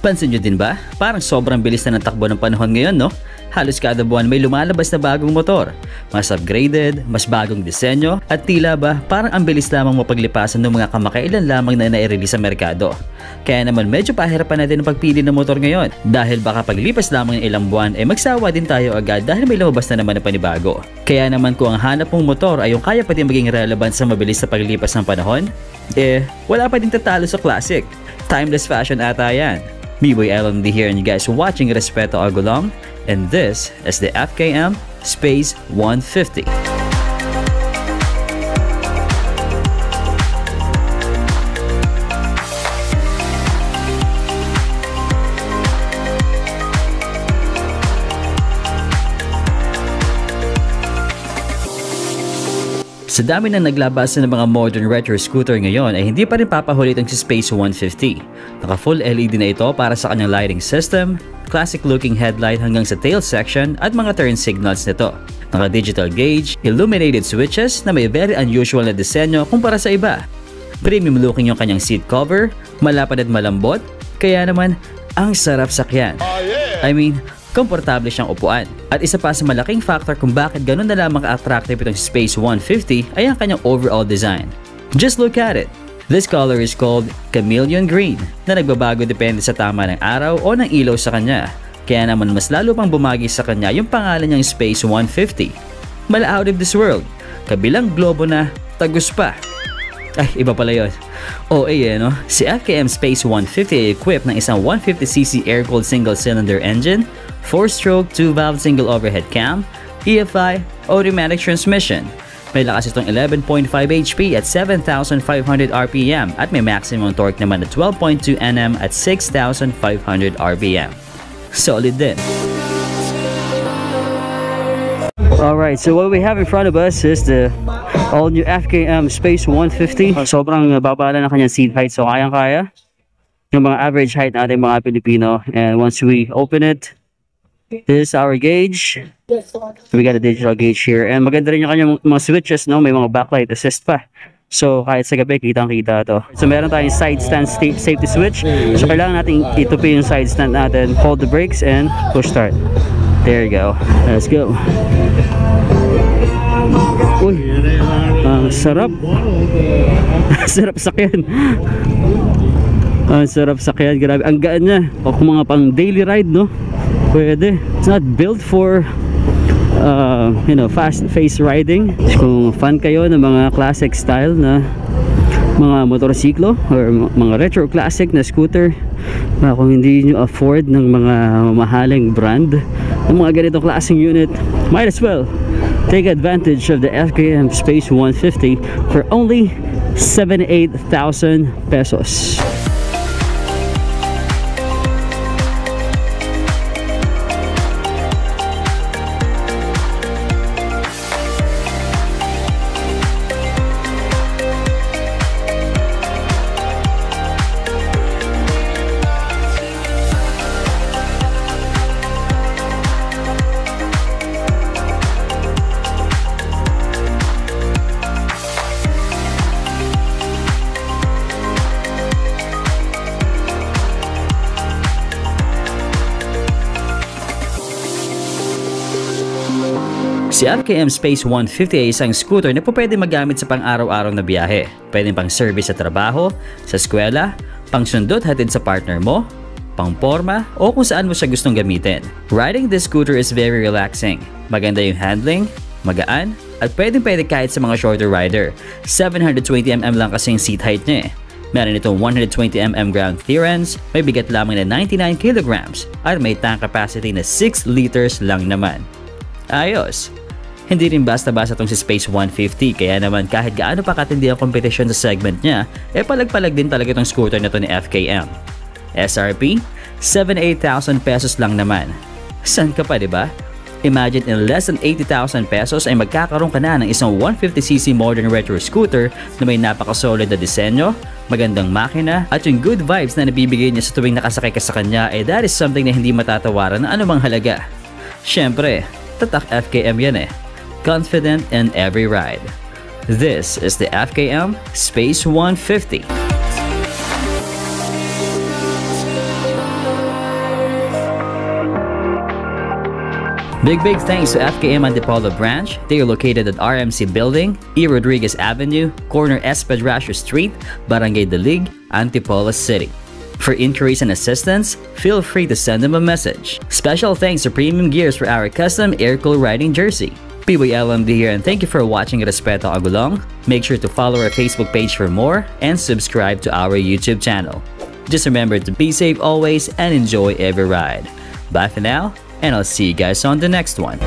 Pansin nyo din ba? Parang sobrang bilis na ng takbo ng panahon ngayon, no? Halos kada buwan may lumalabas na bagong motor. Mas upgraded, mas bagong disenyo, at tila ba parang ang bilis lamang mapaglipasan ng mga kamakailan lamang na nai-release sa merkado. Kaya naman medyo pahirapan natin ang pagpili ng motor ngayon dahil baka paglipas lamang ng ilang buwan ay magsawa din tayo agad dahil may lumabas na naman na panibago. Kaya naman kung ang hanap mong motor ay yung kaya pa din maging relevant sa mabilis sa paglipas ng panahon, wala pa din tatalo sa classic. Timeless fashion ata yan. B-Boy LMD here and you guys watching Respeto Agulong, and this is the FKM Space 150. Sa dami na naglabas ng mga modern retro scooter ngayon ay hindi pa rin papahulit ang si Space 150. Naka full LED na ito para sa kanyang lighting system, classic looking headlight hanggang sa tail section at mga turn signals nito. Naka digital gauge, illuminated switches na may very unusual na disenyo kumpara sa iba. Premium looking yung kanyang seat cover, malapad at malambot, kaya naman ang sarap sakyan. I mean, komportable siyang upuan. At isa pa sa malaking factor kung bakit ganun na lamang ka-attractive itong Space 150 ay ang kanyang overall design. Just look at it. This color is called Chameleon Green na nagbabago depende sa tama ng araw o ng ilaw sa kanya. Kaya naman mas lalo pang bumagi sa kanya yung pangalan niyang Space 150. Mala out of this world. Kabilang globo na tagus pa. Ay, iba pala yun. No? Si FKM Space 150 ay equipped ng isang 150cc air-cooled single-cylinder engine, 4-stroke 2-valve single overhead cam, EFI, automatic transmission. May lakas itong 11.5 HP at 7,500 RPM at may maximum torque naman na 12.2 Nm at 6,500 RPM. Solid din. Alright, so what we have in front of us is the all-new FKM Space 150. Sobrang babala na kanyang seat height, so kayang-kaya yung mga average height natin mga Pilipino. And once we open it, this is our gauge. We got a digital gauge here. And maganda rin yung kanyang mga switches, no? May mga backlight assist pa. So kahit sa gabi, kitang-kita to. So meron tayong side stand safety switch. So kailangan natin itupi yung side stand natin, hold the brakes, and push start. There you go. Let's go. Uy, sarap. Sarap sakyan. Sarap sakyan, grabe. Ang gaan niya. O kung mga pang daily ride, no? Pwede. It's not built for fast-paced riding. Kung fan kayo ng mga classic style na mga motorsiklo or mga retro classic na scooter, kung hindi nyo afford ng mga mahaling brand ng mga ganitong klaseng unit, might as well take advantage of the FKM Space 150 for only 78,000 pesos. Si FKM Space 150 ay isang scooter na pwede magamit sa pang-araw-araw na biyahe. Pwede pang service sa trabaho, sa eskwela, pang sundot hatid sa partner mo, pang porma, o kung saan mo siya gustong gamitin. Riding this scooter is very relaxing. Maganda yung handling, magaan, at pwede kahit sa mga shorter rider. 720mm lang kasi yung seat height niya. Meron itong 120mm ground clearance, may bigat lamang na 99 kilograms, at may tank capacity na 6 liters lang naman. Ayos! Hindi rin basta-basta itong si Space 150, kaya naman kahit gaano pa katindi ang kompetisyon sa segment niya, palag-palag din talaga itong scooter na ito ni FKM. SRP, 78,000 pesos lang naman. San ka pa, diba? Imagine in less than 80,000 pesos ay magkakaroon ka na ng isang 150cc modern retro scooter na may napaka-solid na disenyo, magandang makina, at yung good vibes na nabibigay niya sa tuwing nakasakay ka sa kanya, that is something na hindi matatawaran ng anumang halaga. Syempre, tatak FKM yan Confident in every ride. This is the FKM Space 150. Big thanks to FKM Antipolo branch. They are located at RMC Building, E. Rodriguez Avenue, corner Espedracio Street, Barangay Dalig, Antipolo City. For inquiries and assistance, feel free to send them a message. Special thanks to Premium Gears for our custom air-cool riding jersey. PBLMD here, and thank you for watching Respeto Agulong. Make sure to follow our Facebook page for more and subscribe to our YouTube channel. Just remember to be safe always and enjoy every ride. Bye for now, and I'll see you guys on the next one.